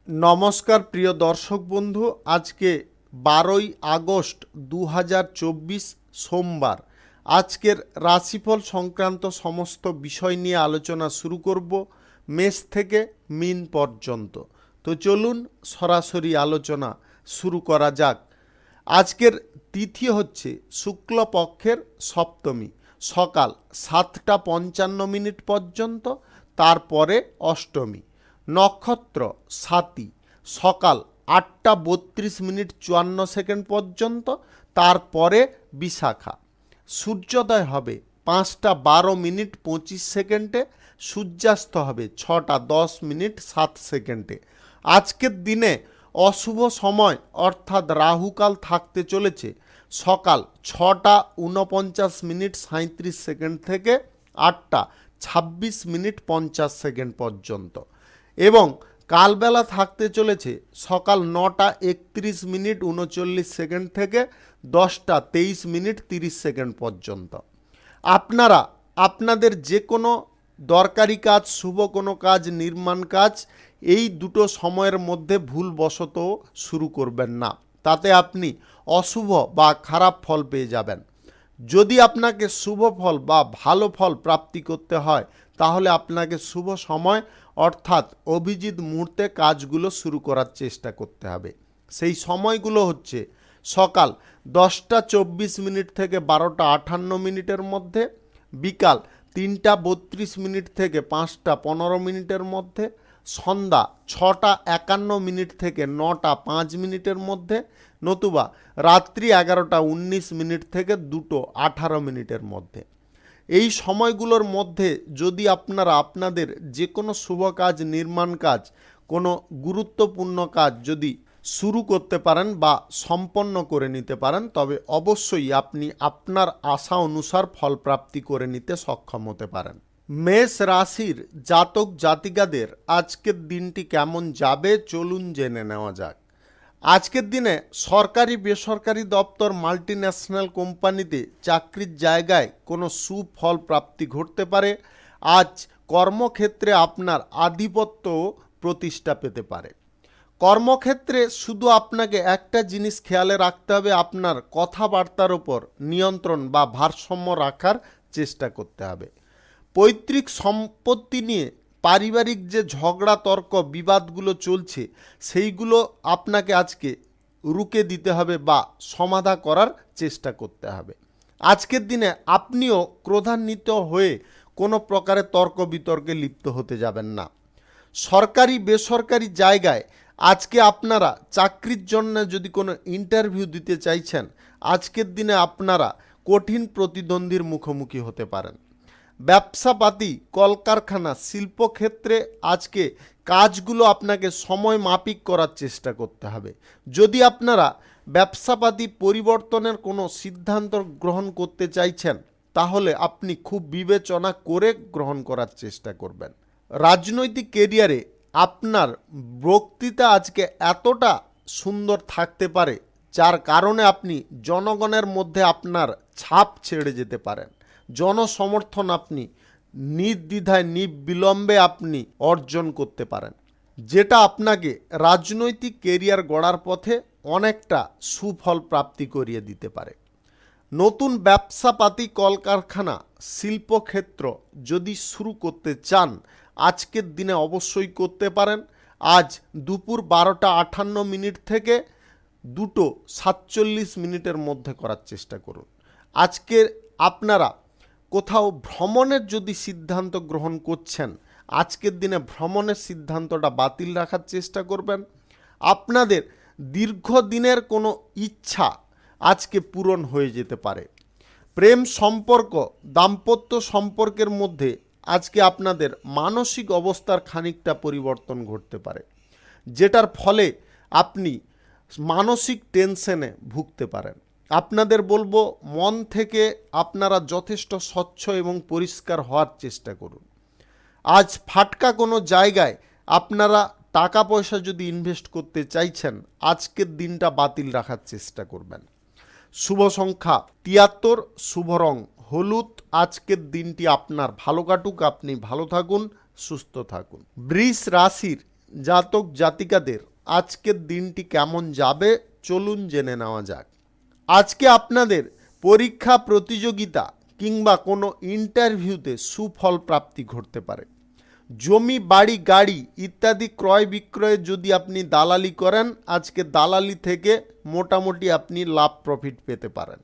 নমস্কার প্রিয় দর্শক বন্ধু, আজকে 12ই আগস্ট 2024 সোমবার। আজকের রাশিফল সংক্রান্ত সমস্ত বিষয় নিয়ে আলোচনা শুরু করব, মেষ থেকে মীন পর্যন্ত। তো চলুন সরাসরি আলোচনা শুরু করা যাক। আজকের তিথি হচ্ছে শুক্লপক্ষের সপ্তমী, সকাল 7টা 55 পর্যন্ত, তারপরে অষ্টমী। নক্ষত্র স্বাতী, সকাল 8টা 32 মিনিট 54 পর্যন্ত, তারপরে বিশাখা। সূর্যোদয় হবে 5টা 12 মিনিট 25, সূর্যাস্ত হবে 6টা 10 মিনিট 7। আজকের দিনে অশুভ সময় অর্থাৎ রাহুকাল থাকতে চলেছে সকাল 6টা 49 মিনিট 37 থেকে 8টা 26 মিনিট 50 পর্যন্ত, এবং কালবেলা থাকতে চলেছে সকাল 9টা 31 মিনিট 39 থেকে 10টা 23 মিনিট 30 পর্যন্ত। আপনারা আপনাদের যে কোনো দরকারি কাজ, শুভ কোনো কাজ, নির্মাণ কাজ এই দুটো সময়ের মধ্যে ভুলবশত শুরু করবেন না, তাতে আপনি অশুভ বা খারাপ ফল পেয়ে যাবেন। যদি আপনাকে শুভ ফল বা ভালো ফল প্রাপ্তি করতে হয়, তাহলে আপনাকে শুভ সময় অর্থাৎ অভিজিৎ মুহূর্তে কাজগুলো শুরু করার চেষ্টা করতে হবে। সেই সময়গুলো হচ্ছে সকাল 10টা 24 মিনিট থেকে 12টা 58 মধ্যে, বিকাল 3টা 32 মিনিট থেকে 5টা 15 মধ্যে, সন্ধ্যা 6টা 51 থেকে 9টা 5 মধ্যে, নতুবা রাত্রি 11টা 19 থেকে 2টো 18 মধ্যে। এই সময়গুলোর মধ্যে যদি আপনারা আপনাদের যে কোনো শুভ কাজ, নির্মাণ কাজ, কোনো গুরুত্বপূর্ণ কাজ যদি শুরু করতে পারেন বা সম্পন্ন করে নিতে পারেন, তবে অবশ্যই আপনি আপনার আশা অনুসার ফল প্রাপ্তি করে নিতে সক্ষম হতে পারেন। মেষ রাশির জাতক জাতিকাদের আজকের দিনটি কেমন যাবে চলুন জেনে নেওয়া যাক। আজকের দিনে সরকারি বেসরকারি দপ্তর, মাল্টিন্যাশনাল কোম্পানিতে চাকরির জায়গায় কোনো সুফল প্রাপ্তি ঘটতে পারে। আজ কর্মক্ষেত্রে আপনার আধিপত্য প্রতিষ্ঠা পেতে পারে। কর্মক্ষেত্রে শুধু আপনাকে একটা জিনিস খেয়ালে রাখতে হবে, আপনার কথাবার্তার ওপর নিয়ন্ত্রণ বা ভারসাম্য রাখার চেষ্টা করতে হবে। পৈতৃক সম্পত্তি নিয়ে পারিবারিক যে ঝগড়া, তর্ক, বিবাদগুলো চলছে, সেইগুলো আপনাকে আজকে রুখে দিতে হবে বা সমাধা করার চেষ্টা করতে হবে। আজকের দিনে আপনিও ক্রোধান্বিত হয়ে কোনো প্রকারে তর্ক বিতর্কে লিপ্ত হতে যাবেন না। সরকারি বেসরকারি জায়গায় আজকে আপনারা চাকরির জন্য যদি কোনো ইন্টারভিউ দিতে চাইছেন, আজকের দিনে আপনারা কঠিন প্রতিদ্বন্দ্বীর মুখোমুখি হতে পারেন। ব্যবসাপাতি, কলকারখানা, শিল্পক্ষেত্রে আজকে কাজগুলো আপনাকে সময় মাফিক করার চেষ্টা করতে হবে। যদি আপনারা ব্যবসাপাতি পরিবর্তনের কোনো সিদ্ধান্ত গ্রহণ করতে চাইছেন, তাহলে আপনি খুব বিবেচনা করে গ্রহণ করার চেষ্টা করবেন। রাজনৈতিক কেরিয়ারে আপনার বক্তৃতা আজকে এতটা সুন্দর থাকতে পারে, যার কারণে আপনি জনগণের মধ্যে আপনার ছাপ ছেড়ে যেতে পারেন। জনসমর্থন আপনি নির্দ্বিধায় নির্বিলম্বে আপনি অর্জন করতে পারেন, যেটা আপনাকে রাজনৈতিক কেরিয়ার গড়ার পথে অনেকটা সুফল প্রাপ্তি করিয়ে দিতে পারে। নতুন ব্যবসাপাতি, কলকারখানা, শিল্পক্ষেত্র যদি শুরু করতে চান, আজকের দিনে অবশ্যই করতে পারেন। আজ দুপুর 12টা 58 থেকে 2টো 47 মধ্যে করার চেষ্টা করুন। আজকে আপনারা কোথাও ভ্রমণের যদি সিদ্ধান্ত গ্রহণ করছেন, আজকের দিনে ভ্রমণের সিদ্ধান্তটা বাতিল রাখার চেষ্টা করবেন। আপনাদের দীর্ঘদিনের কোনো ইচ্ছা আজকে পূরণ হয়ে যেতে পারে। প্রেম সম্পর্ক, দাম্পত্য সম্পর্কের মধ্যে আজকে আপনাদের মানসিক অবস্থার খানিকটা পরিবর্তন ঘটতে পারে, যেটার ফলে আপনি মানসিক টেনশনে ভুগতে পারেন। আপনাদের বলবো, মন থেকে আপনারা যথেষ্ট স্বচ্ছ এবং পরিষ্কার হওয়ার চেষ্টা করুন। আজ ফাটকা কোনো জায়গায় আপনারা টাকা পয়সা যদি ইনভেস্ট করতে চাইছেন, আজকের দিনটা বাতিল রাখার চেষ্টা করবেন। শুভ সংখ্যা 73, শুভ রং হলুদ। আজকের দিনটি আপনার ভালো কাটুক, আপনি ভালো থাকুন, সুস্থ থাকুন। বৃষ রাশির জাতক জাতিকাদের আজকের দিনটি কেমন যাবে চলুন জেনে নেওয়া যাক। আজকে আপনাদের পরীক্ষা, প্রতিযোগিতা কিংবা কোনো ইন্টারভিউতে সুফল প্রাপ্তি ঘটতে পারে। জমি, বাড়ি, গাড়ি ইত্যাদি ক্রয় বিক্রয়ে যদি আপনি দালালি করেন, আজকে দালালি থেকে মোটামুটি আপনি লাভ প্রফিট পেতে পারেন।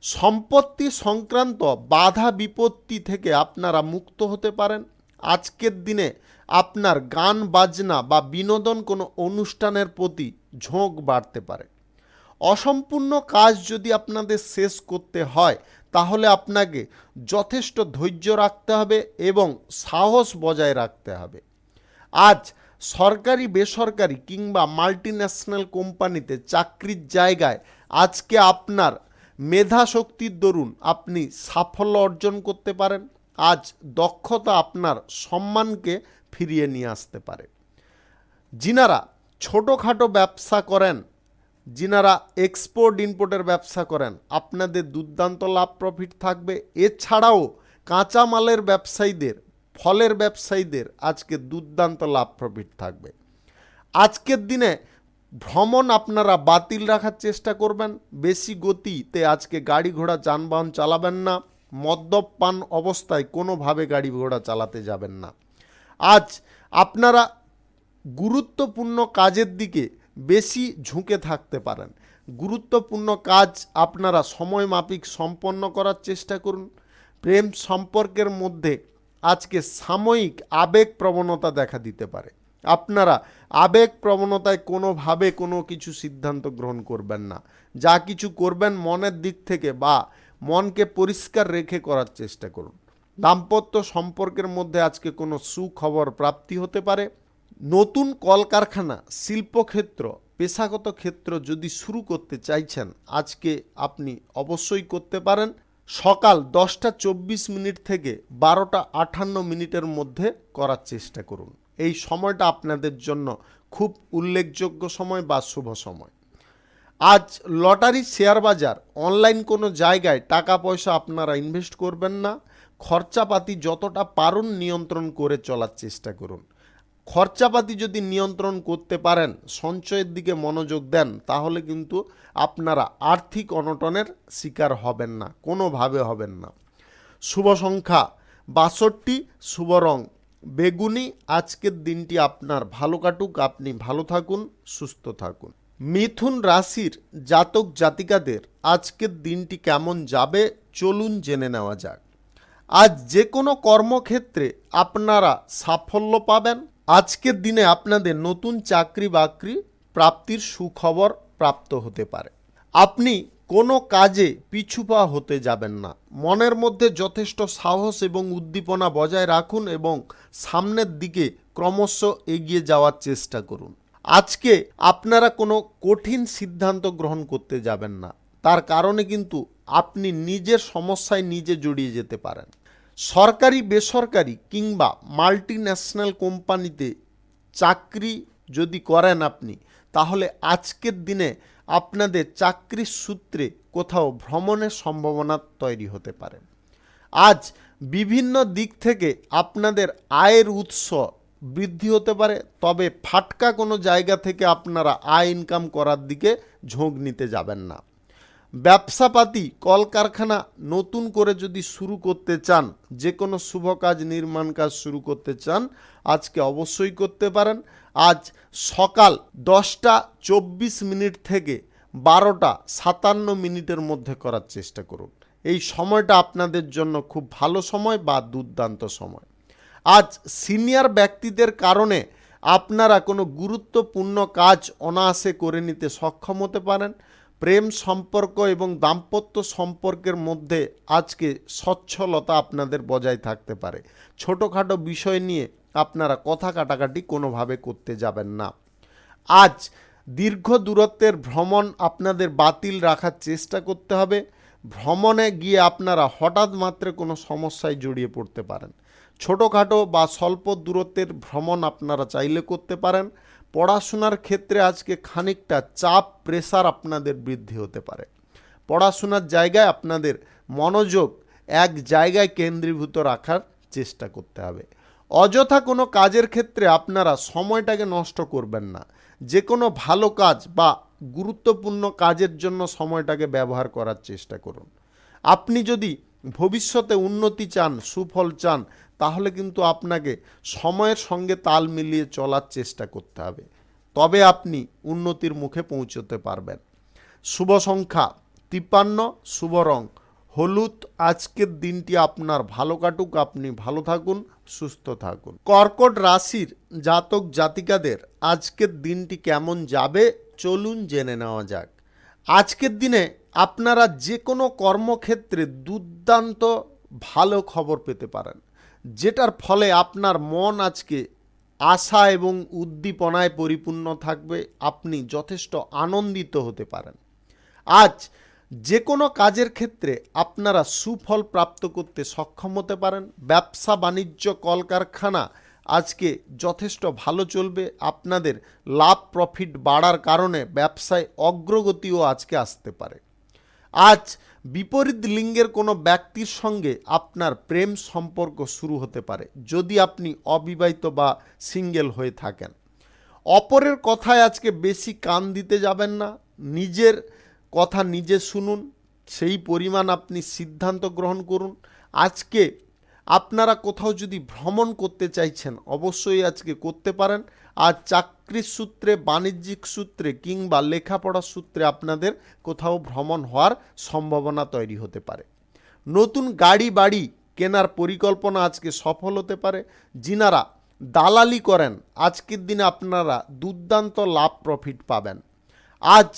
সম্পত্তি সংক্রান্ত বাধা বিপত্তি থেকে আপনারা মুক্ত হতে পারেন। আজকের দিনে আপনার গান বাজনা বা বিনোদন কোনো অনুষ্ঠানের প্রতি ঝোঁক বাড়তে পারে। অসম্পূর্ণ কাজ যদি আপনাদের শেষ করতে হয় তাহলে আপনাকে যথেষ্ট ধৈর্য রাখতে হবে এবং সাহস বজায় রাখতে হবে। আজ সরকারি, বেসরকারি কিংবা মাল্টিন্যাশনাল কোম্পানিতে চাকরির জায়গায় আজকে আপনার মেধা শক্তির দরুন আপনি সাফল্য অর্জন করতে পারেন। আজ দক্ষতা আপনার সম্মানকে ফিরিয়ে নিয়ে আসতে পারে। যিনারা ছোটোখাটো ব্যবসা করেন, যিনারা এক্সপোর্ট ইম্পোর্টের ব্যবসা করেন, আপনাদের দুর্দান্ত লাভ প্রফিট থাকবে। এছাড়াও কাঁচামালের ব্যবসায়ীদের, ফলের ব্যবসায়ীদের আজকে দুর্দান্ত লাভ প্রফিট থাকবে। আজকের দিনে ভ্রমণ আপনারা বাতিল রাখার চেষ্টা করবেন। বেশি গতিতে আজকে গাড়ি ঘোড়া যানবাহন চালাবেন না। মদ্যপান অবস্থায় কোনোভাবে গাড়ি ঘোড়া চালাতে যাবেন না। আজ আপনারা গুরুত্বপূর্ণ কাজের দিকে বেশি ঝুঁকে থাকতে পারেন। গুরুত্বপূর্ণ কাজ আপনারা সময় মাফিক সম্পন্ন করার চেষ্টা করুন। প্রেম সম্পর্কের মধ্যে আজকে সাময়িক আবেগ প্রবণতা দেখা দিতে পারে। আপনারা আবেগ প্রবণতায় কোনোভাবে কোনো কিছু সিদ্ধান্ত গ্রহণ করবেন না। যা কিছু করবেন মনের দিক থেকে বা মনকে পরিষ্কার রেখে করার চেষ্টা করুন। দাম্পত্য সম্পর্কের মধ্যে আজকে কোনো সুখবর প্রাপ্তি হতে পারে। নতুন কলকারখানা, শিল্পক্ষেত্র, পেশাগত ক্ষেত্র যদি শুরু করতে চাইছেন আজকে আপনি অবশ্যই করতে পারেন। সকাল 10:24 থেকে 12:58 মধ্যে করার চেষ্টা করুন। এই সময়টা আপনাদের জন্য খুব উল্লেখযোগ্য সময় বা শুভ সময়। আজ লটারি, শেয়ার বাজার, অনলাইন কোনো জায়গায় টাকা পয়সা আপনারা ইনভেস্ট করবেন না। খরচাপাতি যতটা পারুন নিয়ন্ত্রণ করে চলার চেষ্টা করুন। খরচাপাতি যদি নিয়ন্ত্রণ করতে পারেন, সঞ্চয়ের দিকে মনোযোগ দেন, তাহলে কিন্তু আপনারা আর্থিক অনটনের শিকার হবেন না, কোনোভাবে হবেন না। শুভ সংখ্যা 62, শুভ রং বেগুনি। আজকের দিনটি আপনার ভালো কাটুক, আপনি ভালো থাকুন, সুস্থ থাকুন। মিথুন রাশির জাতক জাতিকাদের আজকের দিনটি কেমন যাবে চলুন জেনে নেওয়া যাক। আজ যে কোনো কর্মক্ষেত্রে আপনারা সাফল্য পাবেন। আজকের দিনে আপনাদের নতুন চাকরি বাকরি প্রাপ্তির সুখবর প্রাপ্ত হতে পারে। আপনি কোনো কাজে পিছুপা হতে যাবেন না। মনের মধ্যে যথেষ্ট সাহস এবং উদ্দীপনা বজায় রাখুন এবং সামনের দিকে ক্রমশ এগিয়ে যাওয়ার চেষ্টা করুন। আজকে আপনারা কোনো কঠিন সিদ্ধান্ত গ্রহণ করতে যাবেন না। তার কারণে কিন্তু আপনি নিজের সমস্যায় নিজে জড়িয়ে যেতে পারেন। সরকারি, বেসরকারি কিংবা মাল্টিন্যাশনাল কোম্পানিতে চাকরি যদি করেন আপনি, তাহলে আজকের দিনে আপনাদের চাকরির সূত্রে কোথাও ভ্রমণের সম্ভাবনা তৈরি হতে পারে। আজ বিভিন্ন দিক থেকে আপনাদের আয়ের উৎস বৃদ্ধি হতে পারে, তবে ফাটকা কোনো জায়গা থেকে আপনারা আয় ইনকাম করার দিকে ঝোঁক নিতে যাবেন না। ব্যবসাপাতি, কলকারখানা নতুন করে যদি শুরু করতে চান, যে কোনো শুভ কাজ, নির্মাণ কাজ শুরু করতে চান, আজকে অবশ্যই করতে পারেন। আজ সকাল 10:24 থেকে 12:57 মধ্যে করার চেষ্টা করুন। এই সময়টা আপনাদের জন্য খুব ভালো সময় বা দুর্দান্ত সময়। আজ সিনিয়র ব্যক্তিদের কারণে আপনারা কোনো গুরুত্বপূর্ণ কাজ অনায়াসে করে নিতে সক্ষম হতে পারেন। প্রেম সম্পর্ক এবং দাম্পত্য সম্পর্কের মধ্যে আজকে সচ্ছলতা আপনাদের বজায় থাকতে পারে। ছোটোখাটো বিষয় নিয়ে আপনারা কথা কাটাকাটি কোনোভাবে করতে যাবেন না। আজ দীর্ঘ দূরত্বের ভ্রমণ আপনাদের বাতিল রাখার চেষ্টা করতে হবে। ভ্রমণে গিয়ে আপনারা হঠাৎ মাত্রে কোনো সমস্যায় জড়িয়ে পড়তে পারেন। ছোটোখাটো বা স্বল্প দূরত্বের ভ্রমণ আপনারা চাইলে করতে পারেন। পড়াশোনার ক্ষেত্রে আজকে খানিকটা চাপ, প্রেসার আপনাদের বৃদ্ধি হতে পারে। পড়াশোনার জায়গায় আপনাদের মনোযোগ এক জায়গায় কেন্দ্রীভূত রাখার চেষ্টা করতে হবে। অযথা কোনো কাজের ক্ষেত্রে আপনারা সময়টাকে নষ্ট করবেন না। যে কোনো ভালো কাজ বা গুরুত্বপূর্ণ কাজের জন্য সময়টাকে ব্যবহার করার চেষ্টা করুন। আপনি যদি ভবিষ্যতে উন্নতি চান, সুফল চান, তাহলে কিন্তু আপনাকে সময়ের সঙ্গে তাল মিলিয়ে চলার চেষ্টা করতে হবে, তবে আপনি উন্নতির মুখে পৌঁছতে পারবেন। শুভ সংখ্যা 53, শুভ রং হলুদ। আজকের দিনটি আপনার ভালো কাটুক, আপনি ভালো থাকুন, সুস্থ থাকুন। কর্কট রাশির জাতক জাতিকাদের আজকের দিনটি কেমন যাবে চলুন জেনে নেওয়া যাক। আজকের দিনে আপনারা যে কোনো কর্মক্ষেত্রে দুর্দান্ত ভালো খবর পেতে পারেন, যেটার ফলে আপনার মন আজকে আশা এবং উদ্দীপনায় পরিপূর্ণ থাকবে। আপনি যথেষ্ট আনন্দিত হতে পারেন। আজ যে কোনো কাজের ক্ষেত্রে আপনারা সুফল প্রাপ্ত করতে সক্ষম হতে পারেন। ব্যবসা বাণিজ্য কলকারখানা আজকে যথেষ্ট ভালো চলবে। আপনাদের লাভ প্রফিট বাড়ার কারণে ব্যবসায় অগ্রগতিও আজকে আসতে পারে। আজ বিপরীত লিঙ্গের কোনো ব্যক্তির সঙ্গে আপনার প্রেম সম্পর্ক শুরু হতে পারে, যদি আপনি অবিবাহিত বা সিঙ্গেল হয়ে থাকেন। অপরের কথায় আজকে বেশি কান দিতে যাবেন না, নিজের কথা নিজে শুনুন, সেই পরিমাণ আপনি সিদ্ধান্ত গ্রহণ করুন। আজকে আপনারা কোথাও যদি ভ্রমণ করতে চাইছেন, অবশ্যই আজকে করতে পারেন। আর চাকরির সূত্রে, বাণিজ্যিক সূত্রে কিংবা লেখাপড়ার সূত্রে আপনাদের কোথাও ভ্রমণ হওয়ার সম্ভাবনা তৈরি হতে পারে। নতুন গাড়ি বাড়ি কেনার পরিকল্পনা আজকে সফল হতে পারে। যিনারা দালালি করেন, আজকের দিনে আপনারা দুর্দান্ত লাভ প্রফিট পাবেন। আজ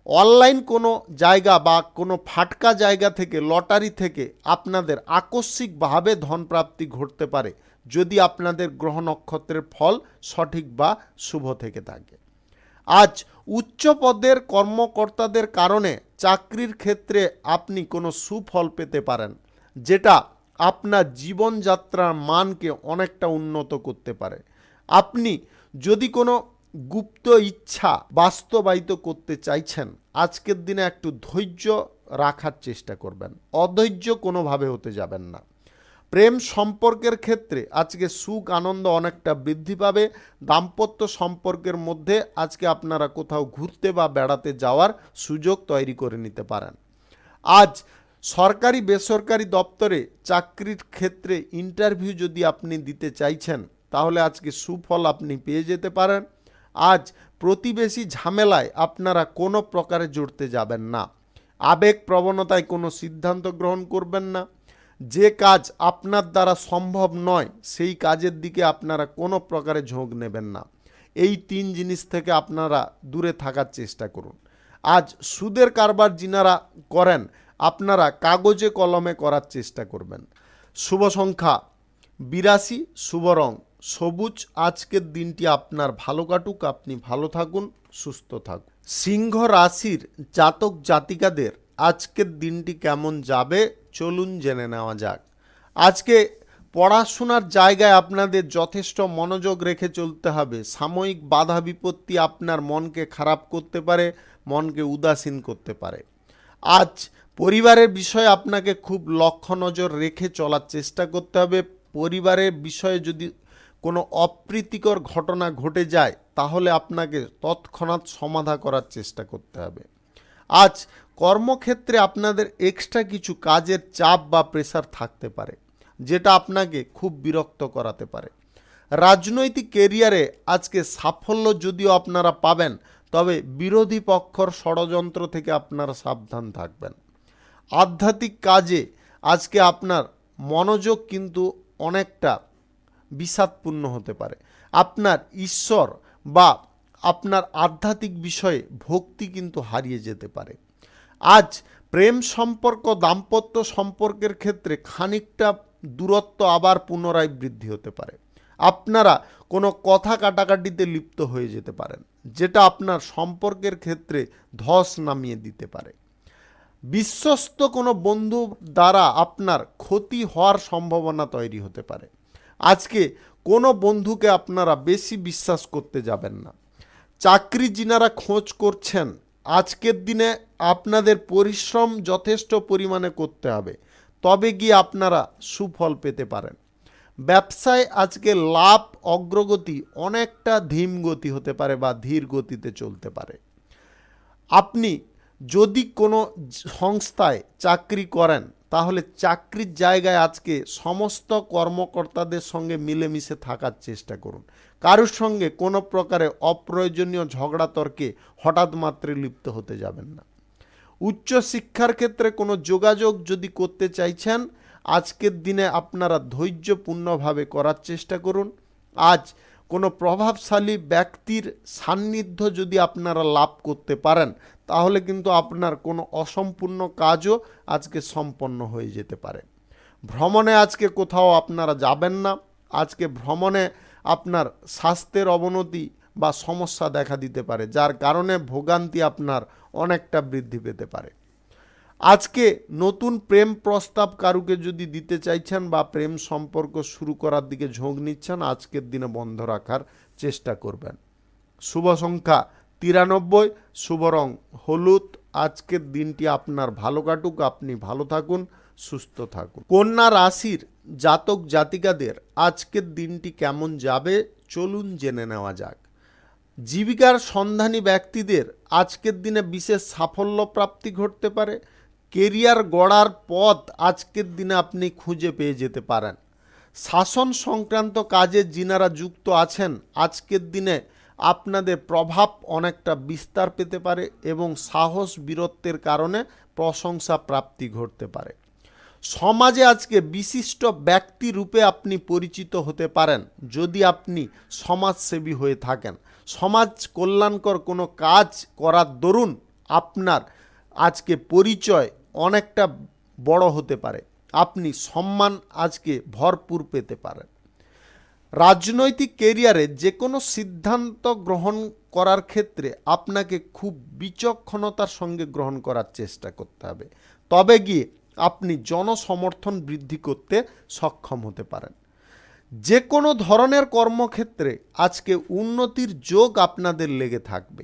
অনলাইন কোনো জায়গা বা কোনো ফাটকা জায়গা থেকে, লটারি থেকে আপনাদের আকস্মিকভাবে ধনপ্রাপ্তি ঘটতে পারে, যদি আপনাদের গ্রহ নক্ষত্রের ফল সঠিক বা শুভ থেকে থাকে। আজ উচ্চ পদের কর্মকর্তাদের কারণে চাকরির ক্ষেত্রে আপনি কোনো সুফল পেতে পারেন, যেটা আপনার জীবনযাত্রার মানকে অনেকটা উন্নত করতে পারে। আপনি যদি কোনো গুপ্ত ইচ্ছা বাস্তবায়িত করতে চাইছেন, আজকের দিনে একটু ধৈর্য রাখার চেষ্টা করবেন, অধৈর্য কোনোভাবে হতে যাবেন না। প্রেম সম্পর্কের ক্ষেত্রে আজকে সুখ আনন্দ অনেকটা বৃদ্ধি পাবে। দাম্পত্য সম্পর্কের মধ্যে আজকে আপনারা কোথাও ঘুরতে বা বেড়াতে যাওয়ার সুযোগ তৈরি করে নিতে পারেন। আজ সরকারি বেসরকারি দপ্তরে চাকরির ক্ষেত্রে ইন্টারভিউ যদি আপনি দিতে চাইছেন, তাহলে আজকে সুফল আপনি পেয়ে যেতে পারেন। আজ প্রতিবেশী ঝামেলায় আপনারা কোনো প্রকারে জড়তে যাবেন না। আবেগ প্রবণতায় কোনো সিদ্ধান্ত গ্রহণ করবেন না। যে কাজ আপনার দ্বারা সম্ভব নয়, সেই কাজের দিকে আপনারা কোনো প্রকারে ঝোঁক নেবেন না। এই 3 জিনিস থেকে আপনারা দূরে থাকার চেষ্টা করুন। আজ সুদের কারবার যিনারা করেন, আপনারা কাগজে কলমে করার চেষ্টা করবেন। শুভ সংখ্যা 82, শুভ রং সবুজ। আজকের দিনটি আপনার ভালো কাটুক, আপনি ভালো থাকুন, সুস্থ থাকুন। সিংহ রাশির জাতক জাতিকাদের আজকের দিনটি কেমন যাবে চলুন জেনে নেওয়া যাক। আজকে পড়াশোনার জায়গায় আপনাদের যথেষ্ট মনোযোগ রেখে চলতে হবে। সাময়িক বাধা বিপত্তি আপনার মনকে খারাপ করতে পারে, মনকে উদাসীন করতে পারে। আজ পরিবারের বিষয়ে আপনাকে খুব লক্ষ্য নজর রেখে চলার চেষ্টা করতে হবে। পরিবারের বিষয়ে যদি কোনো অপ্রীতিকর ঘটনা ঘটে যায়, তাহলে আপনাকে তৎক্ষণাৎ সমাধা করার চেষ্টা করতে হবে। আজ কর্মক্ষেত্রে আপনাদের এক্সট্রা কিছু কাজের চাপ বা প্রেসার থাকতে পারে, যেটা আপনাকে খুব বিরক্ত করাতে পারে। রাজনৈতিক কেরিয়ারে আজকে সাফল্য যদিও আপনারা পাবেন, তবে বিরোধী পক্ষর ষড়যন্ত্র থেকে আপনারা সাবধান থাকবেন। আধ্যাত্মিক কাজে আজকে আপনার মনোযোগ কিন্তু অনেকটা বিষাদপূর্ণ হতে পারে। আপনার ঈশ্বর বা আপনার আধ্যাত্মিক বিষয়ে ভক্তি কিন্তু হারিয়ে যেতে পারে। আজ প্রেম সম্পর্ক, দাম্পত্য সম্পর্কের ক্ষেত্রে খানিকটা দূরত্ব আবার পুনরায় বৃদ্ধি হতে পারে। আপনারা কোনো কথা কাটাকাটিতে লিপ্ত হয়ে যেতে পারেন, যেটা আপনার সম্পর্কের ক্ষেত্রে ধস নামিয়ে দিতে পারে। বিশ্বস্ত কোনো বন্ধু দ্বারা আপনার ক্ষতি হওয়ার সম্ভাবনা তৈরি হতে পারে। আজকে কোনো বন্ধুকে আপনারা বেশি বিশ্বাস করতে যাবেন না। চাকরি যিনারা খোঁজ করছেন, আজকের দিনে আপনাদের পরিশ্রম যথেষ্ট পরিমাণে করতে হবে, তবে গিয়ে আপনারা সুফল পেতে পারেন। ব্যবসায় আজকে লাভ অগ্রগতি অনেকটা ধীম গতি হতে পারে বা ধীর গতিতে চলতে পারে। আপনি যদি কোনো সংস্থায় চাকরি করেন তাহলে চাকরির জায়গায় আজকে সমস্ত কর্মকর্তাদের সঙ্গে মিলেমিশে থাকার চেষ্টা করুন। কারোর সঙ্গে কোনো প্রকারে অপ্রয়োজনীয় ঝগড়া তর্কে হঠাৎ মাত্রে লিপ্ত হতে যাবেন না। উচ্চ শিক্ষার ক্ষেত্রে কোনো যোগাযোগ যদি করতে চাইছেন, আজকের দিনে আপনারা ধৈর্যপূর্ণভাবে করার চেষ্টা করুন। আজ কোনো প্রভাবশালী ব্যক্তির সান্নিধ্য যদি আপনারা লাভ করতে পারেন, তাহলে কিন্তু আপনার কোনো অসম্পূর্ণ কাজও আজকে সম্পন্ন হয়ে যেতে পারে। ভ্রমণে আজকে কোথাও আপনারা যাবেন না। আজকে ভ্রমণে আপনার স্বাস্থ্যের অবনতি বা সমস্যা দেখা দিতে পারে, যার কারণে ভোগান্তি আপনার অনেকটা বৃদ্ধি পেতে পারে। আজকে নতুন প্রেম প্রস্তাব কারুকে যদি দিতে চাইছেন বা প্রেম সম্পর্ক শুরু করার দিকে ঝোঁক নিচ্ছেন, আজকের দিনে বন্ধ রাখার চেষ্টা করবেন। শুভ সংখ্যা 93, শুভ রং হলুদ। আজকের দিনটি আপনার ভালো কাটুক, আপনি ভালো থাকুন, সুস্থ থাকুন। কন্যা রাশির জাতক জাতিকাদের আজকের দিনটি কেমন যাবে চলুন জেনে নেওয়া যাক। জীবিকার সন্ধানী ব্যক্তিদের আজকের দিনে বিশেষ সাফল্য প্রাপ্তি ঘটতে পারে। কেরিয়ার গড়ার পথ আজকের দিনে আপনি খুঁজে পেয়ে যেতে পারেন। শাসন সংক্রান্ত কাজে যিনারা যুক্ত আছেন, আজকের দিনে আপনাদের প্রভাব অনেকটা বিস্তার পেতে পারে এবং সাহস বীরত্বের কারণে প্রশংসা প্রাপ্তি ঘটতে পারে। সমাজে আজকে বিশিষ্ট ব্যক্তি রূপে আপনি পরিচিত হতে পারেন যদি আপনি সমাজসেবী হয়ে থাকেন। সমাজ কল্যাণকর কোনো কাজ করার দরুন আপনার আজকে পরিচয় অনেকটা বড় হতে পারে। আপনি সম্মান আজকে ভরপুর পেতে পারেন। রাজনৈতিক কেরিয়ারে যে কোনো সিদ্ধান্ত গ্রহণ করার ক্ষেত্রে আপনাকে খুব বিচক্ষণতার সঙ্গে গ্রহণ করার চেষ্টা করতে হবে, তবে গিয়ে আপনি জনসমর্থন বৃদ্ধি করতে সক্ষম হতে পারেন। যে কোনো ধরনের কর্মক্ষেত্রে আজকে উন্নতির যোগ আপনাদের লেগে থাকবে।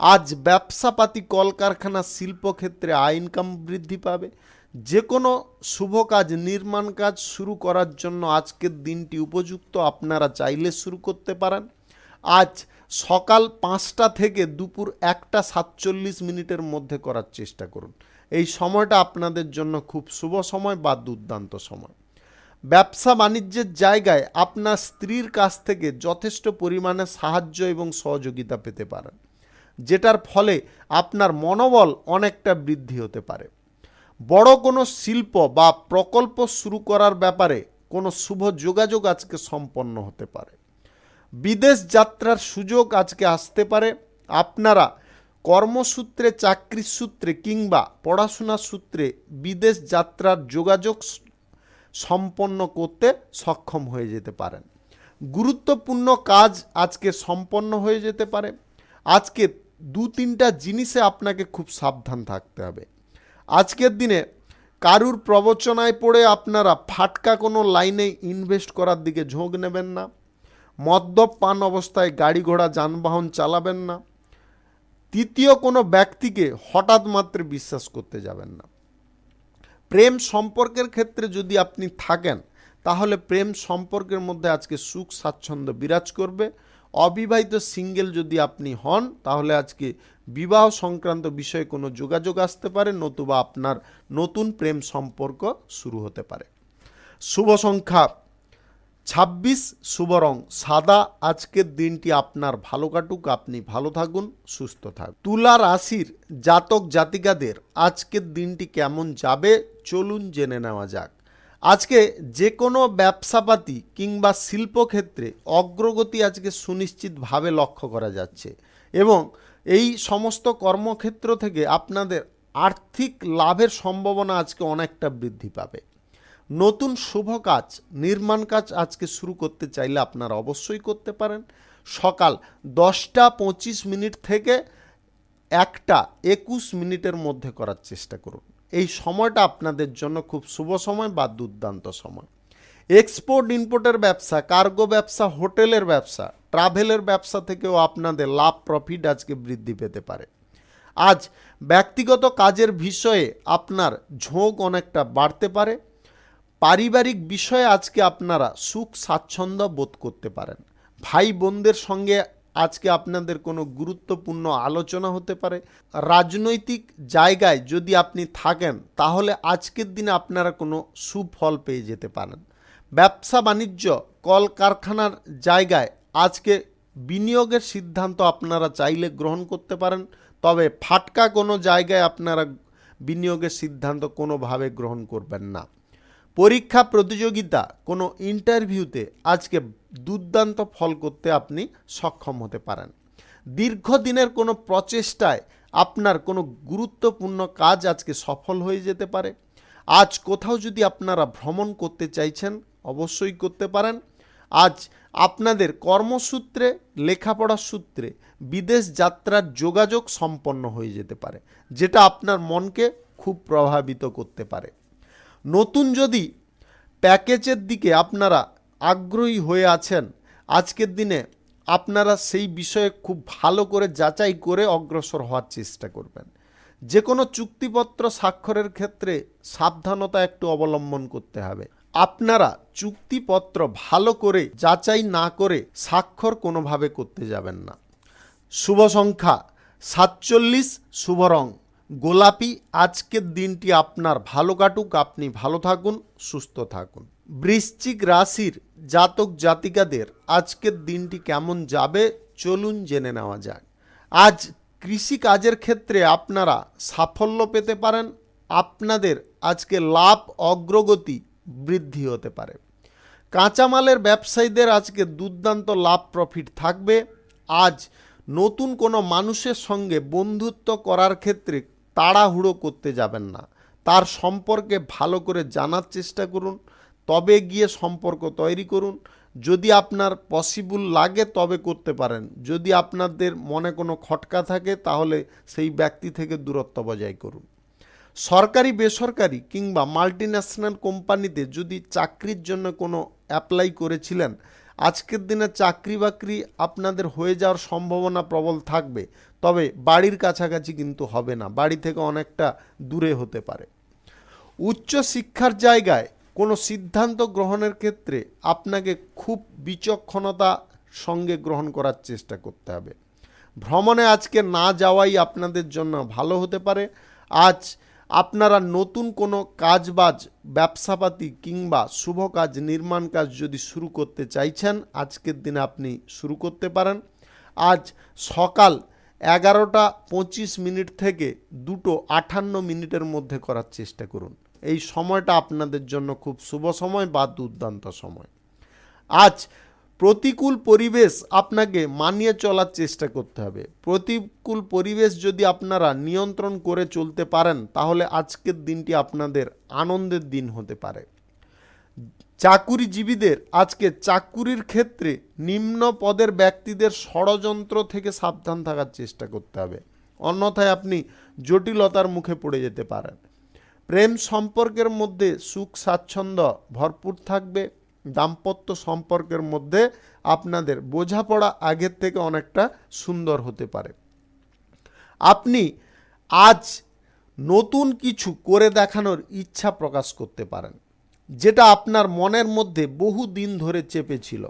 আজ ব্যবসাপাতি কলকারখানা শিল্পক্ষেত্রে আয় ইনকাম বৃদ্ধি পাবে। যে কোনো শুভ কাজ নির্মাণ কাজ শুরু করার জন্য আজকের দিনটি উপযুক্ত, আপনারা চাইলে শুরু করতে পারেন। আজ সকাল 5টা থেকে দুপুর 1:47 মধ্যে করার চেষ্টা করুন। এই সময়টা আপনাদের জন্য খুব শুভ সময় বা দুর্দান্ত সময়। ব্যবসা বাণিজ্যের জায়গায় আপনার স্ত্রীর কাছ থেকে যথেষ্ট পরিমাণে সাহায্য এবং সহযোগিতা পেতে পারেন, যেটার ফলে আপনার মনোবল অনেকটা বৃদ্ধি হতে পারে। বড় কোনো শিল্প বা প্রকল্প শুরু করার ব্যাপারে কোনো শুভ যোগাযোগ আজকে সম্পন্ন হতে পারে। বিদেশ যাত্রার সুযোগ আজকে আসতে পারে। আপনারা কর্মসূত্রে, চাকরির সূত্রে কিংবা পড়াশোনার সূত্রে বিদেশ যাত্রার যোগাযোগ সম্পন্ন করতে সক্ষম হয়ে যেতে পারেন। গুরুত্বপূর্ণ কাজ আজকে সম্পন্ন হয়ে যেতে পারে। আজকে 2-3টা জিনিসে আপনাকে খুব সাবধান থাকতে হবে। আজকের দিনে কারুর প্রবচনায় পড়ে আপনারা ফাটকা কোনো লাইনে ইনভেস্ট করার দিকে ঝোঁক নেবেন না। মদ্যপান অবস্থায় গাড়ি ঘোড়া যানবাহন চালাবেন না। তৃতীয় কোনো ব্যক্তিকে হঠাৎ মাত্রে বিশ্বাস করতে যাবেন না। প্রেম সম্পর্কের ক্ষেত্রে যদি আপনি থাকেন, তাহলে প্রেম সম্পর্কের মধ্যে আজকে সুখ স্বাচ্ছন্দ্য বিরাজ করবে। অবিবাহিত সিঙ্গেল যদি আপনি হন, তাহলে আজকে বিবাহ সংক্রান্ত বিষয়ে কোনো যোগাযোগ আসতে পারে, নতুবা আপনার নতুন প্রেম সম্পর্ক শুরু হতে পারে। শুভ সংখ্যা 26, শুভ রং সাদা। আজকের দিনটি আপনার ভালো কাটুক, আপনি ভালো থাকুন, সুস্থ থাকুন। তুলা রাশির জাতক জাতিকাদের আজকের দিনটি কেমন যাবে চলুন জেনে নেওয়া যাক। আজকে যে কোনো ব্যবসাপাতি কিংবা শিল্পক্ষেত্রে অগ্রগতি আজকে সুনিশ্চিতভাবে লক্ষ্য করা যাচ্ছে এবং এই সমস্ত কর্মক্ষেত্র থেকে আপনাদের আর্থিক লাভের সম্ভাবনা আজকে অনেকটা বৃদ্ধি পাবে। নতুন শুভ কাজ, নির্মাণ কাজ আজকে শুরু করতে চাইলে আপনারা অবশ্যই করতে পারেন। সকাল 10:25 থেকে 1:21 মধ্যে করার চেষ্টা করুন। এই সময়টা আপনাদের জন্য খুব শুভ সময় বা দুর্দান্ত সময়। এক্সপোর্ট ইম্পোর্টের ব্যবসা, কার্গো ব্যবসা, হোটেলের ব্যবসা, ট্রাভেলের ব্যবসা থেকেও আপনাদের লাভ প্রফিট আজকে বৃদ্ধি পেতে পারে। আজ ব্যক্তিগত কাজের বিষয়ে আপনার ঝোঁক অনেকটা বাড়তে পারে। পারিবারিক বিষয়ে আজকে আপনারা সুখ স্বাচ্ছন্দ্য বোধ করতে পারেন। ভাই বোনদের সঙ্গে আজকে আপনাদের কোনো গুরুত্বপূর্ণ আলোচনা হতে পারে। রাজনৈতিক জায়গায় যদি আপনি থাকেন তাহলে আজকের দিনে আপনারা কোনো সুফল পেয়ে যেতে পারেন। ব্যবসা বাণিজ্য কলকারখানার জায়গায় আজকে বিনিয়োগের সিদ্ধান্ত আপনারা চাইলে গ্রহণ করতে পারেন, তবে ফাটকা কোনো জায়গায় আপনারা বিনিয়োগের সিদ্ধান্ত কোনোভাবে গ্রহণ করবেন না। পরীক্ষা প্রতিযোগিতা কোনো ইন্টারভিউতে আজকে দুর্দান্ত ফল করতে আপনি সক্ষম হতে পারেন। দীর্ঘদিনের কোনো প্রচেষ্টায় আপনার কোনো গুরুত্বপূর্ণ কাজ আজকে সফল হয়ে যেতে পারে। আজ কোথাও যদি আপনারা ভ্রমণ করতে চাইছেন অবশ্যই করতে পারেন। আজ আপনাদের কর্মসূত্রে লেখাপড়ার সূত্রে বিদেশ যাত্রার যোগাযোগ সম্পন্ন হয়ে যেতে পারে, যেটা আপনার মনকে খুব প্রভাবিত করতে পারে। নতুন যদি প্যাকেজের দিকে আপনারা আগ্রহী হয়ে আছেন, আজকের দিনে আপনারা সেই বিষয়ে খুব ভালো করে যাচাই করে অগ্রসর হওয়ার চেষ্টা করবেন। যে কোনো চুক্তিপত্র স্বাক্ষরের ক্ষেত্রে সাবধানতা একটু অবলম্বন করতে হবে। আপনারা চুক্তিপত্র ভালো করে যাচাই না করে স্বাক্ষর কোনোভাবে করতে যাবেন না। শুভ সংখ্যা 47, শুভ রং গোলাপি। আজকের দিনটি আপনার ভালো কাটুক, আপনি ভালো থাকুন, সুস্থ থাকুন। বৃশ্চিক রাশির জাতক জাতিকাদের আজকের দিনটি কেমন যাবে চলুন জেনে নেওয়া যাক। আজ কৃষিকাজের ক্ষেত্রে আপনারা সাফল্য পেতে পারেন। আপনাদের আজকে লাভ অগ্রগতি বৃদ্ধি হতে পারে। কাঁচামালের ব্যবসায়ীদের আজকে দুর্দান্ত লাভ প্রফিট থাকবে। আজ নতুন কোনো মানুষের সঙ্গে বন্ধুত্ব করার ক্ষেত্রে তাড়াহুড়ো করতে যাবেন না। তার সম্পর্কে ভালো করে জানার চেষ্টা করুন, তবে গিয়ে সম্পর্ক তৈরি করুন। যদি আপনার পসিবল লাগে তবে করতে পারেন। যদি আপনাদের মনে কোনো খটকা থাকে তাহলে সেই ব্যক্তি থেকে দূরত্ব বজায় করুন। সরকারি বেসরকারি কিংবা মাল্টিন্যাশনাল কোম্পানিতে যদি চাকরির জন্য কোনো অ্যাপ্লাই করেছিলেন, আজকের দিনে চাকরি বাকরি আপনাদের হয়ে যাওয়ার সম্ভাবনা প্রবল থাকবে, তবে বাড়ির কাছাকাছি কিন্তু হবে না, বাড়ি থেকে অনেকটা দূরে হতে পারে। উচ্চ শিক্ষার জায়গায় কোনো সিদ্ধান্ত গ্রহণের ক্ষেত্রে আপনাকে খুব বিচক্ষণতা সঙ্গে গ্রহণ করার চেষ্টা করতে হবে। ভ্রমণে আজকে না যাওয়াই আপনাদের জন্য ভালো হতে পারে। আজ আপনারা নতুন কোনো কাজবাজ ব্যবসাপাতি কিংবা শুভ কাজ নির্মাণ কাজ যদি শুরু করতে চাইছেন, আজকের দিনে আপনি শুরু করতে পারেন। আজ সকাল 11:25 থেকে 2:58 মধ্যে করার চেষ্টা করুন। এই সময়টা আপনাদের জন্য খুব শুভ সময় বা দুর্দান্ত সময়। আজ প্রতিকূল পরিবেশ আপনাকে মানিয়ে চলার চেষ্টা করতে হবে। প্রতিকূল পরিবেশ যদি আপনারা নিয়ন্ত্রণ করে চলতে পারেন তাহলে আজকের দিনটি আপনাদের আনন্দের দিন হতে পারে। চাকুরিজীবীদের আজকে চাকুরির ক্ষেত্রে নিম্ন পদের ব্যক্তিদের ষড়যন্ত্র থেকে সাবধান থাকার চেষ্টা করতে হবে, অন্যথায় আপনি জটিলতার মুখে পড়ে যেতে পারেন। প্রেম সম্পর্কের মধ্যে সুখ স্বাচ্ছন্দ্য ভরপুর থাকবে। দাম্পত্য সম্পর্কের মধ্যে আপনাদের বোঝাপড়া আগের থেকে অনেকটা সুন্দর হতে পারে। আপনি আজ নতুন কিছু করে দেখানোর ইচ্ছা প্রকাশ করতে পারেন, যেটা আপনার মনের মধ্যে বহু দিন ধরে চেপে ছিল।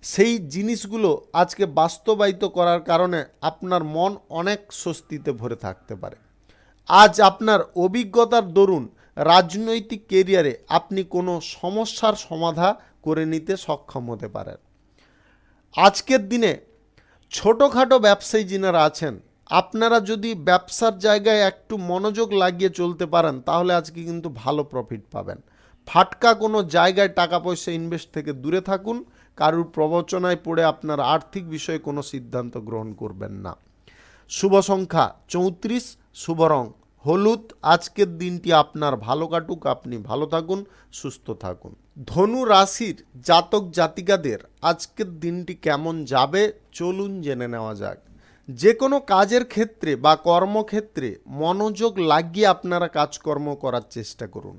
সেই জিনিসগুলো আজকে বাস্তবায়িত করার কারণে আপনার মন অনেক স্বস্তিতে ভরে থাকতে পারে। আজ আপনার অভিজ্ঞতার দরুন রাজনৈতিক কেরিয়ারে আপনি কোনো সমস্যার সমাধান করে নিতে সক্ষম হতে পারেন। আজকের দিনে ছোটোখাটো ব্যবসায়ী যিনারা আছেন, আপনারা যদি ব্যবসার জায়গায় একটু মনোযোগ লাগিয়ে চলতে পারেন তাহলে আজকে কিন্তু ভালো প্রফিট পাবেন। ফাটকা কোনো জায়গায় টাকা পয়সা ইনভেস্ট থেকে দূরে থাকুন। কারুর প্রবচনায় পড়ে আপনার আর্থিক বিষয়ে কোনো সিদ্ধান্ত গ্রহণ করবেন না। শুভ সংখ্যা 34, শুভ রং হলুদ। আজকের দিনটি আপনার ভালো কাটুক, আপনি ভালো থাকুন, সুস্থ থাকুন। ধনু রাশির জাতক জাতিকাদের আজকের দিনটি কেমন যাবে চলুন জেনে নেওয়া যাক। যে কোনো কাজের ক্ষেত্রে বা কর্মক্ষেত্রে মনোযোগ লাগিয়ে আপনারা কাজকর্ম করার চেষ্টা করুন,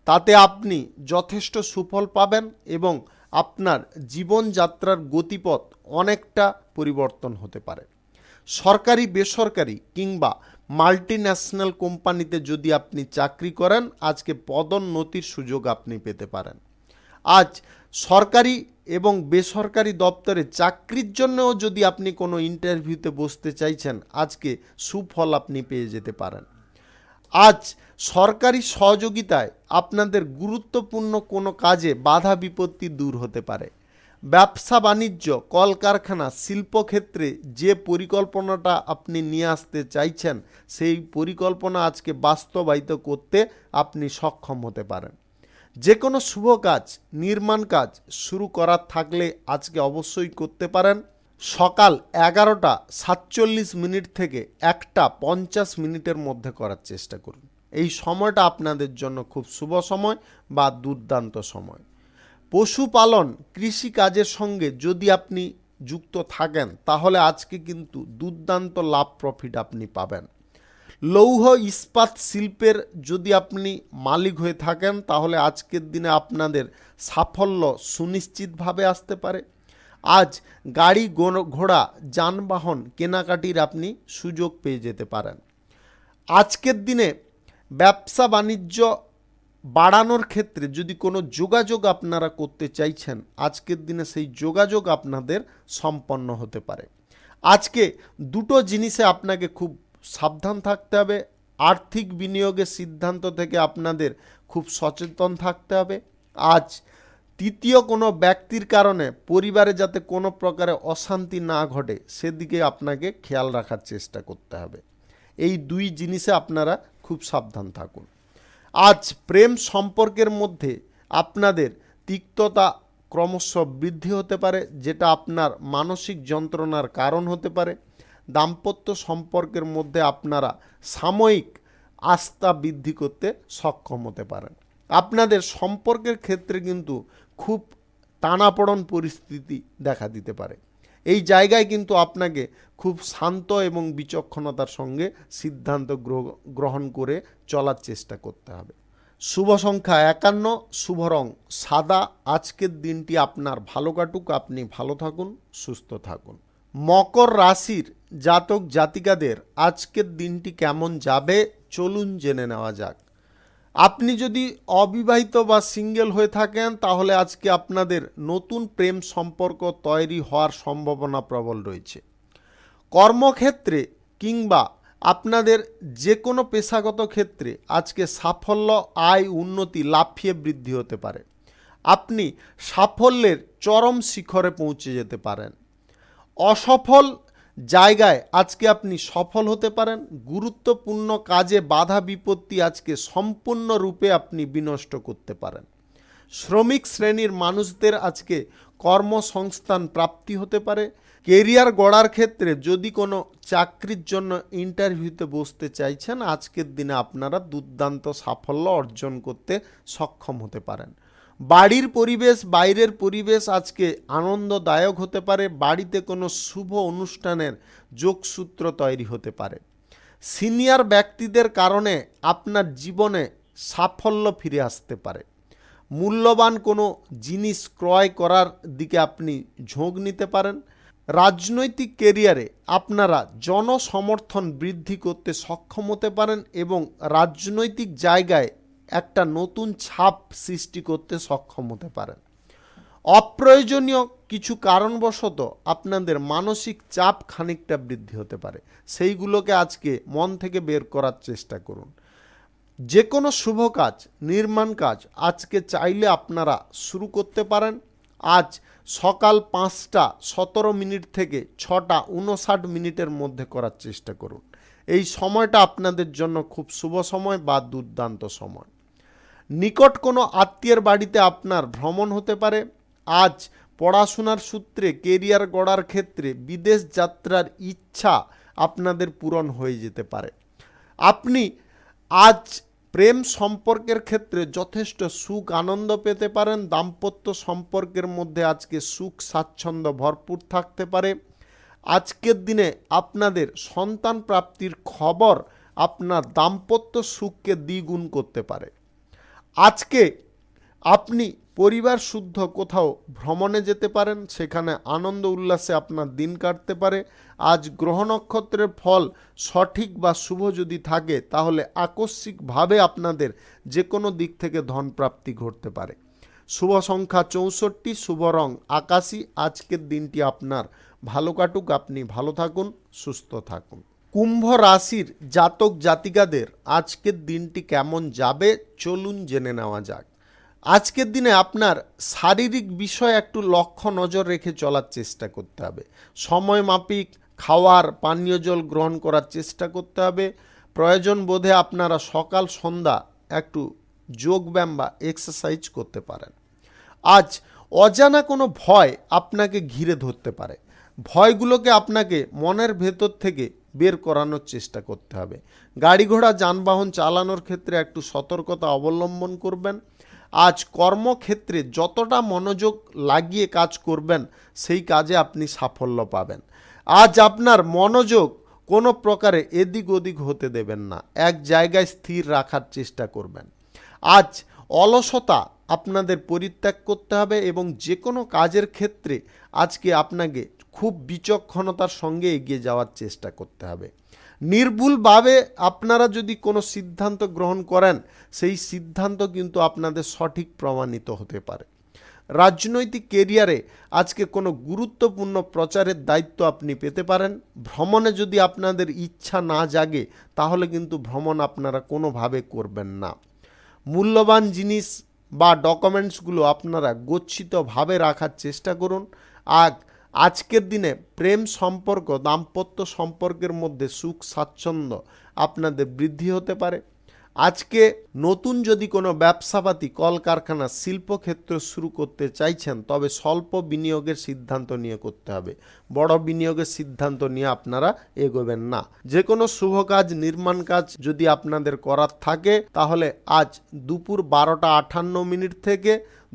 তাতে আপনি যথেষ্ট সুফল পাবেন এবং আপনার জীবনযাত্রার গতিপথ অনেকটা পরিবর্তন হতে পারে। সরকারি বেসরকারি কিংবা মাল্টি ন্যাশনাল কোম্পানিতে যদি আপনি চাকরি করেন, আজকে পদোন্নতির সুযোগ আপনি পেতে পারেন। আজ সরকারি এবং বেসরকারি দপ্তরে চাকরির জন্যও যদি আপনি কোনো ইন্টারভিউতে বসতে চাইছেন, আজকে সুফল আপনি পেয়ে যেতে পারেন। আজ সরকারি সহযোগিতায় আপনাদের গুরুত্বপূর্ণ কোনো কাজে বাধা বিপত্তি দূর হতে পারে। ব্যবসা বাণিজ্য, কলকারখানা, শিল্পক্ষেত্রে যে পরিকল্পনাটা আপনি নিয়ে আসতে চাইছেন, সেই পরিকল্পনা আজকে বাস্তবায়িত করতে আপনি সক্ষম হতে পারেন। যে কোনো শুভ কাজ, নির্মাণ কাজ শুরু করার থাকলে আজকে অবশ্যই করতে পারেন। সকাল 11:47 থেকে 1:50 মধ্যে করার চেষ্টা করুন। এই সময়টা আপনাদের জন্য খুব শুভ সময় বা দুর্দান্ত সময়। পশুপালন, কৃষিকাজের সঙ্গে যদি আপনি যুক্ত থাকেন, তাহলে আজকে কিন্তু দুর্দান্ত লাভ প্রফিট আপনি পাবেন। লৌহ ইস্পাত শিল্পের যদি আপনি মালিক হয়ে থাকেন, তাহলে আজকের দিনে আপনাদের সাফল্য সুনিশ্চিতভাবে আসতে পারে। আজ গাড়ি ঘোড়া যানবাহন কেনাকাটির আপনি সুযোগ পেয়ে যেতে পারেন। আজকের দিনে ব্যবসা বাণিজ্য বাড়ানোর ক্ষেত্রে যদি কোনো যোগাযোগ আপনারা করতে চাইছেন, আজকের দিনে সেই যোগাযোগ আপনাদের সম্পন্ন হতে পারে। আজকে দুটো জিনিসে আপনাকে খুব সাবধান থাকতে হবে। আর্থিক বিনিয়োগের সিদ্ধান্ত থেকে আপনাদের খুব সচেতন থাকতে হবে। আজ তৃতীয় কোনো ব্যক্তির কারণে পরিবারে যাতে কোনো প্রকারে অশান্তি না ঘটে, সেদিকে আপনাকে খেয়াল রাখার চেষ্টা করতে হবে। এই দুই জিনিসে আপনারা খুব সাবধান থাকুন। আজ প্রেম সম্পর্কের মধ্যে আপনাদের তিক্ততা ক্রমশ বৃদ্ধি হতে পারে, যেটা আপনার মানসিক যন্ত্রণার কারণ হতে পারে। দাম্পত্য সম্পর্কের মধ্যে আপনারা সাময়িক আস্থা বৃদ্ধি করতে সক্ষম হতে পারেন। আপনাদের সম্পর্কের ক্ষেত্রে কিন্তু খুব টানাপোড়েন পরিস্থিতি দেখা দিতে পারে। এই জায়গায় কিন্তু আপনাকে খুব শান্ত এবং বিচক্ষণতার সঙ্গে সিদ্ধান্ত গ্রহণ করে চলার চেষ্টা করতে হবে। শুভ সংখ্যা 51, শুভ রং সাদা। আজকের দিনটি আপনার ভালো কাটুক, আপনি ভালো থাকুন, সুস্থ থাকুন। মকর রাশির জাতক জাতিকাদের আজকের দিনটি কেমন যাবে চলুন জেনে নেওয়া যাক। আপনি যদি অবিবাহিত বা সিঙ্গেল হয়ে থাকেন, তাহলে আজকে আপনাদের নতুন প্রেম সম্পর্ক তৈরি হওয়ার সম্ভাবনা প্রবল রয়েছে। কর্মক্ষেত্রে কিংবা আপনাদের যে কোনো পেশাগত ক্ষেত্রে আজকে সাফল্য, আয়, উন্নতি লাফিয়ে বৃদ্ধি হতে পারে। আপনি সাফল্যের চরম শিখরে পৌঁছে যেতে পারেন। অসফল জায়গায় আজকে আপনি সফল হতে পারেন। গুরুত্বপূর্ণ কাজে বাধা বিপত্তি আজকে সম্পূর্ণরূপে আপনি বিনষ্ট করতে পারেন। শ্রমিক শ্রেণীর মানুষদের আজকে কর্মসংস্থান প্রাপ্তি হতে পারে। কেরিয়ার গড়ার ক্ষেত্রে যদি কোনো চাকরির জন্য ইন্টারভিউতে বসতে চাইছেন, আজকের দিনে আপনারা দুর্দান্ত সাফল্য অর্জন করতে সক্ষম হতে পারেন। বাড়ির পরিবেশ, বাইরের পরিবেশ আজকে আনন্দদায়ক হতে পারে। বাড়িতে কোনো শুভ অনুষ্ঠানের যোগসূত্র তৈরি হতে পারে। সিনিয়র ব্যক্তিদের কারণে আপনার জীবনে সাফল্য ফিরে আসতে পারে। মূল্যবান কোনো জিনিস ক্রয় করার দিকে আপনি ঝোঁক নিতে পারেন। রাজনৈতিক কেরিয়ারে আপনারা জনসমর্থন বৃদ্ধি করতে সক্ষম হতে পারেন এবং রাজনৈতিক জায়গায় একটা নতুন ছাপ সৃষ্টি করতে সক্ষম হতে পারেন। অপ্রয়োজনীয় কিছু কারণবশত আপনাদের মানসিক চাপ খানিকটা বৃদ্ধি হতে পারে, সেইগুলোকে আজকে মন থেকে বের করার চেষ্টা করুন। যে কোনো শুভ কাজ, নির্মাণ কাজ আজকে চাইলে আপনারা শুরু করতে পারেন। আজ সকাল 5:17 থেকে 6:59 মধ্যে করার চেষ্টা করুন। এই সময়টা আপনাদের জন্য খুব শুভ সময় বা দুর্দান্ত সময়। নিকট কোনো আত্মীয়ের বাড়িতে আপনার ভ্রমণ হতে পারে। আজ পড়াশোনার সূত্রে কেরিয়ার গড়ার ক্ষেত্রে বিদেশ যাত্রার ইচ্ছা আপনাদের পূরণ হয়ে যেতে পারে। আপনি আজ প্রেম সম্পর্কের ক্ষেত্রে যথেষ্ট সুখ আনন্দ পেতে পারেন। দাম্পত্য সম্পর্কের মধ্যে আজকে সুখ স্বাচ্ছন্দ্য ভরপুর থাকতে পারে। আজকের দিনে আপনাদের সন্তান প্রাপ্তির খবর আপনার দাম্পত্য সুখকে দ্বিগুণ করতে পারে। আজকে আপনি পরিবার শুদ্ধ কোথাও ভ্রমণে যেতে পারেন, সেখানে আনন্দ উল্লাসে আপনার দিন কাটতে পারে। আজ গ্রহ নক্ষত্রের ফল সঠিক বা শুভ যদি থাকে তাহলে আকস্মিকভাবে আপনাদের যে কোনো দিক থেকে ধন প্রাপ্তি ঘটতে পারে। শুভ সংখ্যা 64, শুভ রং আকাশী। আজকের দিনটি আপনার ভালো কাটুক, আপনি ভালো থাকুন, সুস্থ থাকুন। কুম্ভ রাশির জাতক জাতিকাদের আজকের দিনটি কেমন যাবে চলুন জেনে নেওয়া যাক। আজকের দিনে আপনার শারীরিক বিষয়ে একটু লক্ষ্য নজর রেখে চলার চেষ্টা করতে হবে। সময় মাফিক খাওয়ার পানীয় জল গ্রহণ করার চেষ্টা করতে হবে। প্রয়োজন বোধে আপনারা সকাল সন্ধ্যা একটু যোগব্যায়াম বা এক্সারসাইজ করতে পারেন। আজ অজানা কোনো ভয় আপনাকে ঘিরে ধরতে পারে। ভয়গুলোকে আপনাকে মনের ভেতর থেকে বের করানোর চেষ্টা করতে হবে। গাড়ি ঘোড়া যানবাহন চালানোর ক্ষেত্রে একটু সতর্কতা অবলম্বন করবেন। আজ কর্মক্ষেত্রে যতটা মনোযোগ লাগিয়ে কাজ করবেন সেই কাজে আপনি সাফল্য পাবেন। আজ আপনার মনোযোগ কোনো প্রকারে এদিক ওদিক হতে দেবেন না, এক জায়গায় স্থির রাখার চেষ্টা করবেন। আজ অলসতা আপনাদের পরিত্যাগ করতে হবে এবং যে কোনো কাজের ক্ষেত্রে আজকে আপনাকে খুব বিচক্ষণতার সঙ্গে এগিয়ে যাওয়ার চেষ্টা করতে হবে। নির্ভুলভাবে আপনারা যদি কোনো সিদ্ধান্ত গ্রহণ করেন সেই সিদ্ধান্ত কিন্তু আপনাদের সঠিক প্রমাণিত হতে পারে। রাজনৈতিক কেরিয়ারে আজকে কোনো গুরুত্বপূর্ণ প্রচারের দায়িত্ব আপনি পেতে পারেন। ভ্রমণে যদি আপনাদের ইচ্ছা না জাগে তাহলে কিন্তু ভ্রমণ আপনারা কোনোভাবে করবেন না। মূল্যবান জিনিস বা ডকুমেন্টসগুলো আপনারা গচ্ছিতভাবে রাখার চেষ্টা করুন। আজকের দিনে প্রেম সম্পর্ক দাম্পত্য সম্পর্কের মধ্যে সুখ স্বাচ্ছন্দ্য আপনাদের বৃদ্ধি হতে পারে। আজকে নতুন যদি কোনো ব্যবসাপাতি কলকারখানা শিল্পক্ষেত্র শুরু করতে চাইছেন তবে স্বল্প বিনিয়োগের সিদ্ধান্ত নিয়ে করতে হবে, বড় বিনিয়োগের সিদ্ধান্ত নিয়ে আপনারা এগোবেন না। যে কোনো শুভ কাজ নির্মাণ কাজ যদি আপনাদের করার থাকে তাহলে আজ দুপুর 12:58 থেকে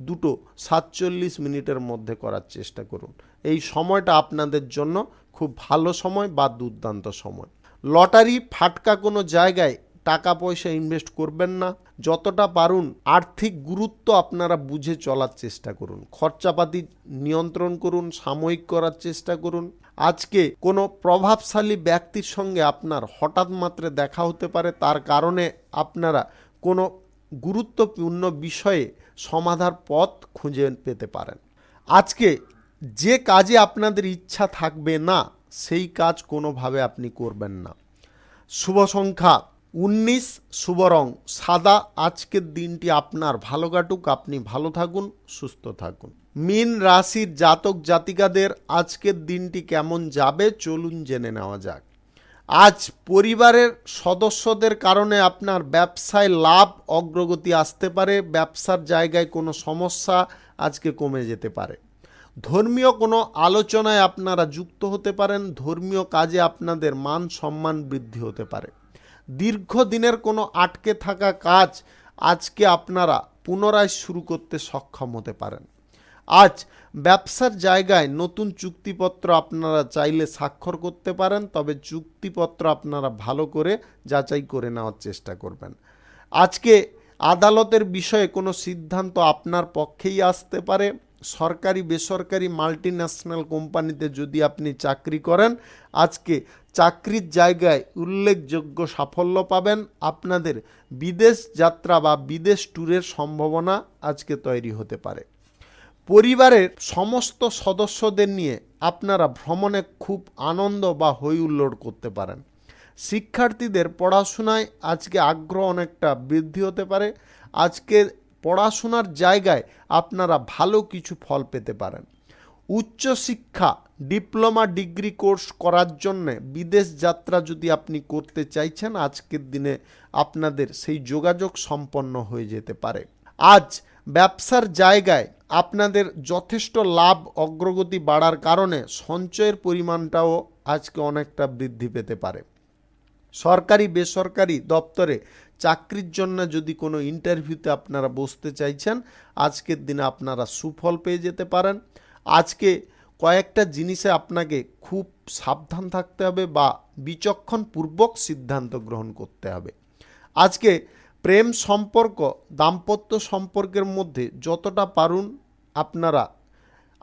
2:47 মধ্যে করার চেষ্টা করুন। এই সময়টা আপনাদের জন্য খুব ভালো সময় বা দুর্দান্ত সময়। লটারি ফাটকা কোনো জায়গায় টাকা পয়সা ইনভেস্ট করবেন না। যতটা পারুন আর্থিক গুরুত্ব আপনারা বুঝে চলার চেষ্টা করুন। খরচাপাতি নিয়ন্ত্রণ করুন, সাময়িক করার চেষ্টা করুন। আজকে কোনো প্রভাবশালী ব্যক্তির সঙ্গে আপনার হঠাৎ মাত্রে দেখা হতে পারে, তার কারণে আপনারা কোনো গুরুত্বপূর্ণ বিষয়ে সমাধার পথ খুঁজে পেতে পারেন। আজকে যে কাজে আপনাদের ইচ্ছা থাকবে না সেই কাজ কোনোভাবে আপনি করবেন না। শুভ সংখ্যা 19, শুভ রং সাদা। আজকের দিনটি আপনার ভালো কাটুক, আপনি ভালো থাকুন, সুস্থ থাকুন। মীন রাশির জাতক জাতিকাদের আজকের দিনটি কেমন যাবে চলুন জেনে নেওয়া যাক। আজ পরিবারের সদস্যদের কারণে আপনার ব্যবসায় লাভ অগ্রগতি আসতে পারে। ব্যবসার জায়গায় কোনো সমস্যা আজকে কমে যেতে পারে। ধর্মীয় কোনো আলোচনায় আপনারা যুক্ত হতে পারেন। ধর্মীয় কাজে আপনাদের মান সম্মান বৃদ্ধি হতে পারে। দীর্ঘদিনের কোনো আটকে থাকা কাজ আজকে আপনারা পুনরায় শুরু করতে সক্ষম হতে পারেন। আজ ব্যবসার জায়গায় নতুন চুক্তিপত্র আপনারা চাইলে স্বাক্ষর করতে পারেন, তবে চুক্তিপত্র আপনারা ভালো করে যাচাই করে নেওয়ার চেষ্টা করবেন। আজকে আদালতের বিষয়ে কোনো সিদ্ধান্ত আপনার পক্ষেই আসতে পারে। সরকারি বেসরকারি মাল্টিন্যাশনাল কোম্পানিতে যদি আপনি চাকরি করেন আজকে চাকরির জায়গায় উল্লেখযোগ্য সাফল্য পাবেন। আপনাদের বিদেশ যাত্রা বা বিদেশ ট্যুরের সম্ভাবনা আজকে তৈরি হতে পারে। পরিবারের সমস্ত সদস্যদের নিয়ে আপনারা ভ্রমণে খুব আনন্দ বা হই হুল্লোড় করতে পারেন। শিক্ষার্থীদের পড়াশোনায় আজকে আগ্রহ অনেকটা বৃদ্ধি হতে পারে। আজকে পড়াশোনার জায়গায় আপনারা ভালো কিছু ফল পেতে পারেন। উচ্চশিক্ষা ডিপ্লোমা ডিগ্রি কোর্স করার জন্য বিদেশ যাত্রা যদি আপনি করতে চাইছেন আজকের দিনে আপনাদের সেই যোগাযোগ সম্পন্ন হয়ে যেতে পারে। আজ ব্যবসার জায়গায় আপনাদের যথেষ্ট লাভ অগ্রগতি বাড়ার কারণে সঞ্চয়ের পরিমাণটাও আজকে অনেকটা বৃদ্ধি পেতে পারে। সরকারি বেসরকারি দপ্তরে চাকরির জন্য যদি কোনো ইন্টারভিউতে আপনারা বসতে চাইছেন আজকের দিনে আপনারা সুফল পেয়ে যেতে পারেন। আজকে কয়েকটা জিনিসে আপনাকে খুব সাবধান থাকতে হবে বা বিচক্ষণপূর্বক সিদ্ধান্ত গ্রহণ করতে হবে। আজকে প্রেম সম্পর্ক, দাম্পত্য সম্পর্কের মধ্যে যতটা পারুন আপনারা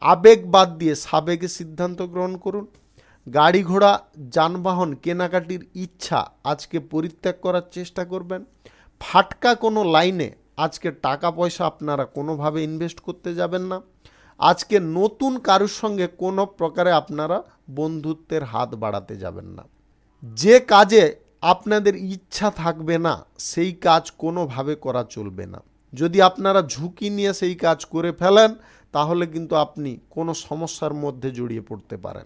আবেগ বাদ দিয়ে সাবেগে সিদ্ধান্ত গ্রহণ করুন। গাড়ি ঘোড়া যানবাহন কেনাকাটির ইচ্ছা আজকে পরিত্যাগ করার চেষ্টা করবেন। ফাটকা কোনো লাইনে আজকে টাকা পয়সা আপনারা কোনোভাবে ইনভেস্ট করতে যাবেন না। আজকে নতুন কারুর সঙ্গে কোনো প্রকারে আপনারা বন্ধুত্বের হাত বাড়াতে যাবেন না। যে কাজে আপনাদের ইচ্ছা থাকবে না সেই কাজ কোনোভাবে করা চলবে না। যদি আপনারা ঝুঁকি নিয়ে সেই কাজ করে ফেলেন তাহলে কিন্তু আপনি কোনো সমস্যার মধ্যে জড়িয়ে পড়তে পারেন,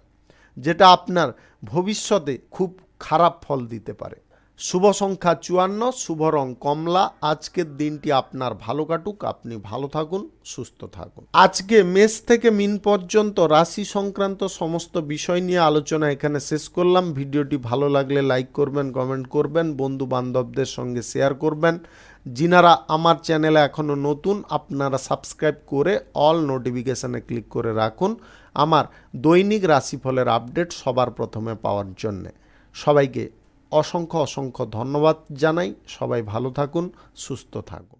যেটা আপনার ভবিষ্যতে খুব খারাপ ফল দিতে পারে। শুভ সংখ্যা 54, শুভ রং কমলা। আজকের দিনটি আপনার ভালো কাটুক, আপনি ভালো থাকুন, সুস্থ থাকুন। আজকে মেষ থেকে মিন পর্যন্ত রাশি সংক্রান্ত সমস্ত বিষয় নিয়ে আলোচনা এখানে শেষ করলাম। ভিডিওটি ভালো লাগলে লাইক করবেন, কমেন্ট করবেন, বন্ধু বান্ধবদের সঙ্গে শেয়ার করবেন। যিনারা আমার চ্যানেলে এখনও নতুন আপনারা সাবস্ক্রাইব করে অল নোটিফিকেশানে ক্লিক করে রাখুন আমার দৈনিক রাশিফলের আপডেট সবার প্রথমে পাওয়ার জন্যে। সবাইকে অসংখ্য অসংখ্য ধন্যবাদ জানাই। সবাই ভালো থাকুন, সুস্থ থাকুন।